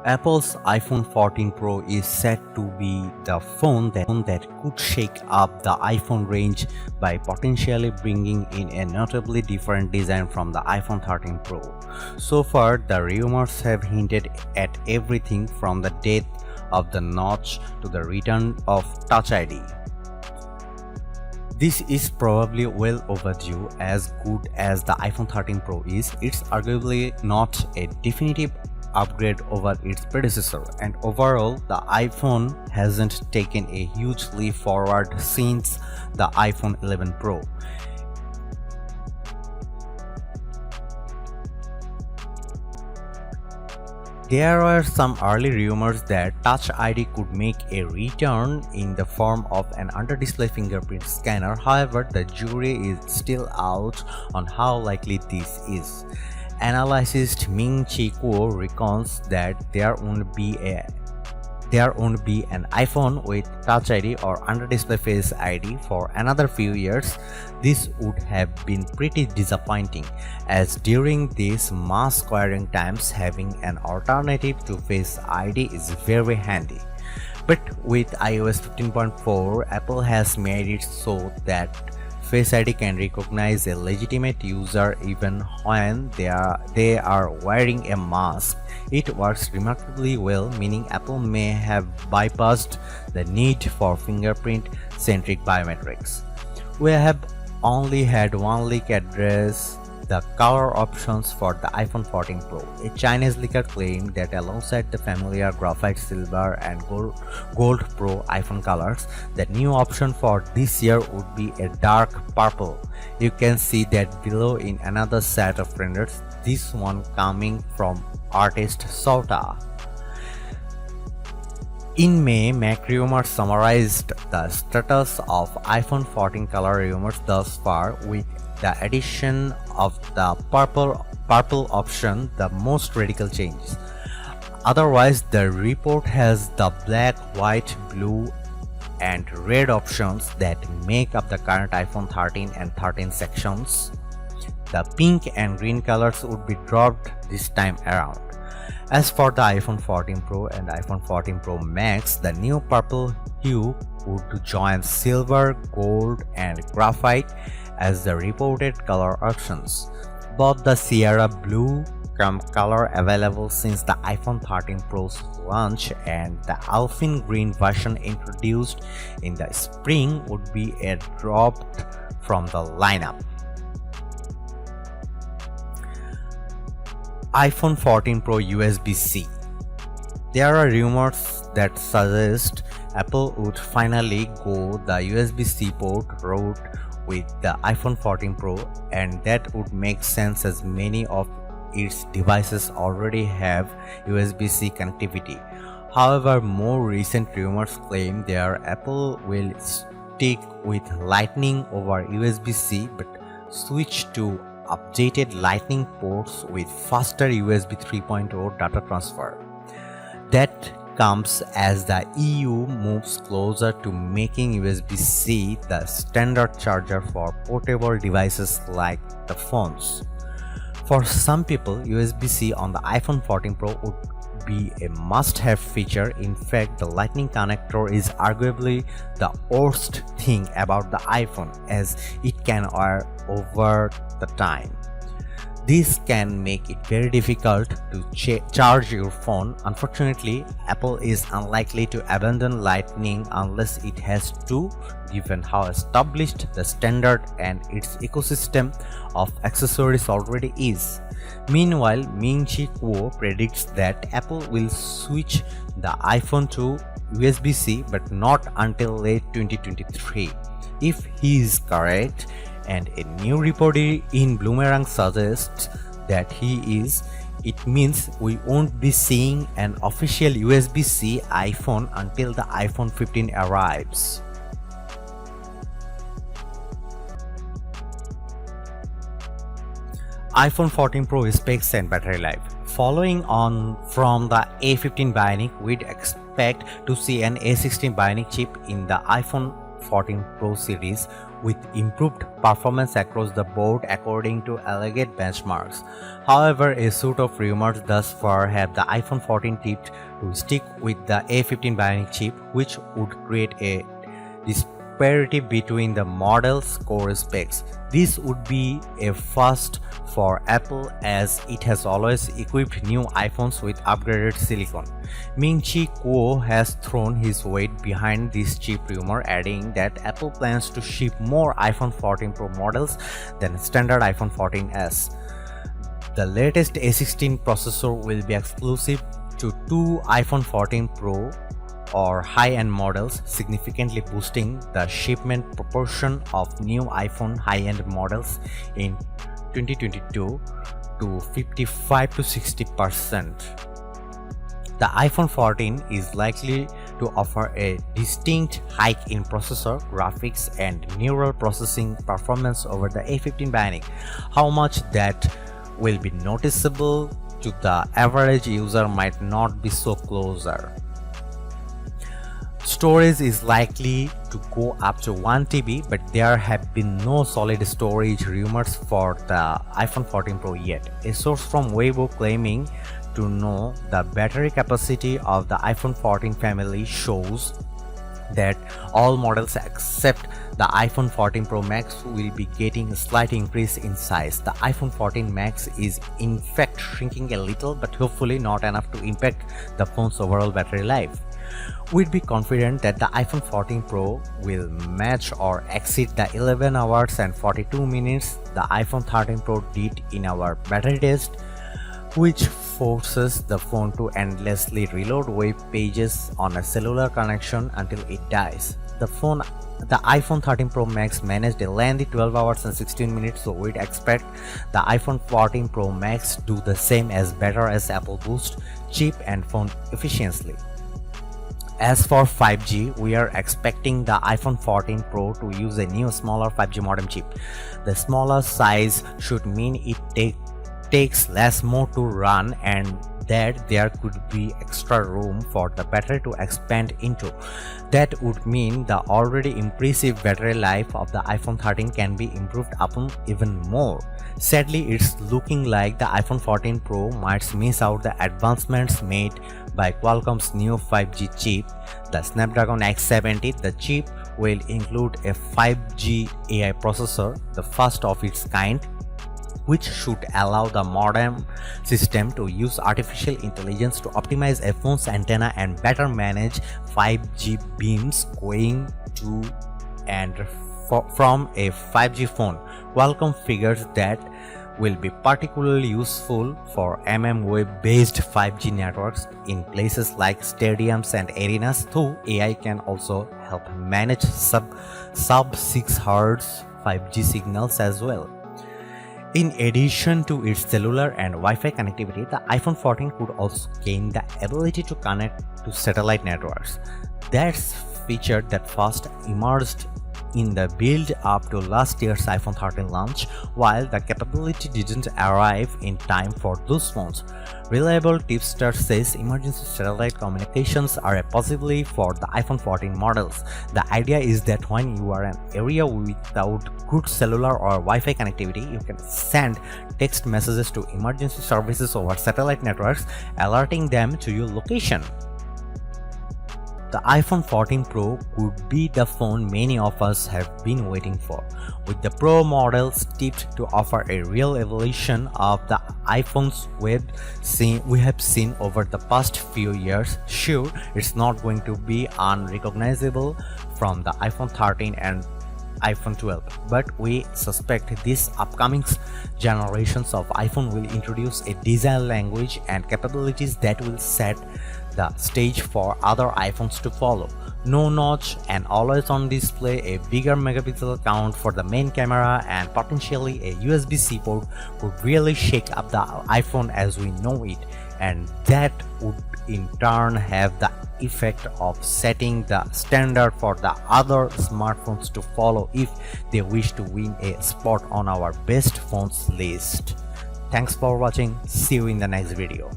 Apple's iPhone 14 Pro is said to be the phone that could shake up the iPhone range by potentially bringing in a notably different design from the iPhone 13 Pro. So far, the rumors have hinted at everything from the death of the notch to the return of Touch ID. This is probably well overdue. As good as the iPhone 13 Pro is, it's arguably not a definitive upgrade over its predecessor, and overall the iPhone hasn't taken a huge leap forward since the iPhone 11 Pro. There were some early rumors that Touch ID could make a return in the form of an under-display fingerprint scanner. However, the jury is still out on how likely this is. Analyst Ming-Chi Kuo reckons that there won't be an iPhone with Touch ID or under-display Face ID for another few years. This would have been pretty disappointing, as during these mass acquiring times, having an alternative to Face ID is very handy. But with iOS 15.4, Apple has made it so that Face ID can recognize a legitimate user even when they are wearing a mask. It works remarkably well, meaning Apple may have bypassed the need for fingerprint-centric biometrics. We have only had one leak address the color options for the iPhone 14 Pro. A Chinese leaker claimed that alongside the familiar graphite silver and gold Pro iPhone colors, the new option for this year would be a dark purple. You can see that below in another set of renders, this one coming from artist Sota. In May, Mac Rumors summarized the status of iPhone 14 color rumors thus far, with the addition of the purple option the most radical changes. Otherwise, the report has the black, white, blue, and red options that make up the current iPhone 13 and 13 sections. The pink and green colors would be dropped this time around. As for the iPhone 14 Pro and iPhone 14 Pro Max, the new purple hue would join silver, gold, and graphite as the reported color options. Both the Sierra Blue color available since the iPhone 13 Pro's launch and the Alpine Green version introduced in the spring would be dropped from the lineup. iPhone 14 Pro USB-C. There are rumors that suggest Apple would finally go the USB-C port route with the iPhone 14 Pro, and that would make sense as many of its devices already have USB-C connectivity. However, more recent rumors claim that Apple will stick with Lightning over USB-C but switch to updated Lightning ports with faster USB 3.0 data transfer. That comes as the EU moves closer to making USB-C the standard charger for portable devices like the phones. For some people, USB-C on the iPhone 14 Pro would be a must-have feature. In fact, the Lightning connector is arguably the worst thing about the iPhone, as it can wear over the time. This can make it very difficult to charge your phone. Unfortunately, Apple is unlikely to abandon Lightning unless it has to, given how established the standard and its ecosystem of accessories already is. Meanwhile, Ming-Chi Kuo predicts that Apple will switch the iPhone to USB-C but not until late 2023. If he is correct, and a new report in Bloomerang suggests that he is, it means we won't be seeing an official USB-C iPhone until the iPhone 15 arrives. iPhone 14 Pro specs and battery life. Following on from the A15 Bionic, we'd expect to see an A16 Bionic chip in the iPhone 14 Pro series, with improved performance across the board according to alleged benchmarks. However, a suite of rumors thus far have the iPhone 14 tipped to stick with the A15 Bionic chip, which would create a disparity between the model's core specs. This would be a first for Apple, as it has always equipped new iPhones with upgraded silicon. Ming-Chi Kuo has thrown his weight behind this chip rumor, adding that Apple plans to ship more iPhone 14 Pro models than standard iPhone 14s. The latest A16 processor will be exclusive to two iPhone 14 Pro or high-end models, significantly boosting the shipment proportion of new iPhone high-end models in 2022 to 55 to 60%. The iPhone 14 is likely to offer a distinct hike in processor, graphics, and neural processing performance over the A15 Bionic. How much that will be noticeable to the average user might not be so closer. Storage is likely to go up to 1 TB, but there have been no solid storage rumors for the iPhone 14 Pro yet. A source from Weibo claiming to know the battery capacity of the iPhone 14 family shows that all models except the iPhone 14 Pro Max will be getting a slight increase in size. The iPhone 14 Max is in fact shrinking a little, but hopefully not enough to impact the phone's overall battery life. We'd be confident that the iPhone 14 Pro will match or exceed the 11 hours and 42 minutes the iPhone 13 Pro did in our battery test, which forces the phone to endlessly reload web pages on a cellular connection until it dies. The iPhone 13 Pro Max managed a lengthy 12 hours and 16 minutes, so we'd expect the iPhone 14 Pro Max do the same as better as Apple boost chip and phone efficiency. As for 5G, we are expecting the iPhone 14 Pro to use a new smaller 5G modem chip. The smaller size should mean it takes less more to run, and that there could be extra room for the battery to expand into. That would mean the already impressive battery life of the iPhone 13 can be improved upon even more. Sadly, it's looking like the iPhone 14 Pro might miss out the advancements made by Qualcomm's new 5G chip, the Snapdragon X70. The chip will include a 5G AI processor, the first of its kind, which should allow the modem system to use artificial intelligence to optimize a phone's antenna and better manage 5G beams going to and from a 5G phone. Qualcomm figures that will be particularly useful for mmWave-based 5G networks in places like stadiums and arenas, though AI can also help manage sub 6 Hz 5G signals as well. In addition to its cellular and Wi-Fi connectivity, the iPhone 14 could also gain the ability to connect to satellite networks. That's feature that first emerged in the build up to last year's iPhone 13 launch, while the capability didn't arrive in time for those phones. Reliable tipster says emergency satellite communications are a possibility for the iPhone 14 models. The idea is that when you are in an area without good cellular or Wi-Fi connectivity, you can send text messages to emergency services over satellite networks, alerting them to your location. The iPhone 14 Pro could be the phone many of us have been waiting for, with the Pro models tipped to offer a real evolution of the iPhone's we have seen over the past few years. Sure, it's not going to be unrecognizable from the iPhone 13 and iPhone 12, but we suspect these upcoming generations of iPhone will introduce a design language and capabilities that will set the stage for other iPhones to follow. No notch and always on display, a bigger megapixel count for the main camera, and potentially a USB-C port could really shake up the iPhone as we know it, and that would in turn have the effect of setting the standard for the other smartphones to follow if they wish to win a spot on our best phones list. Thanks for watching. See you in the next video.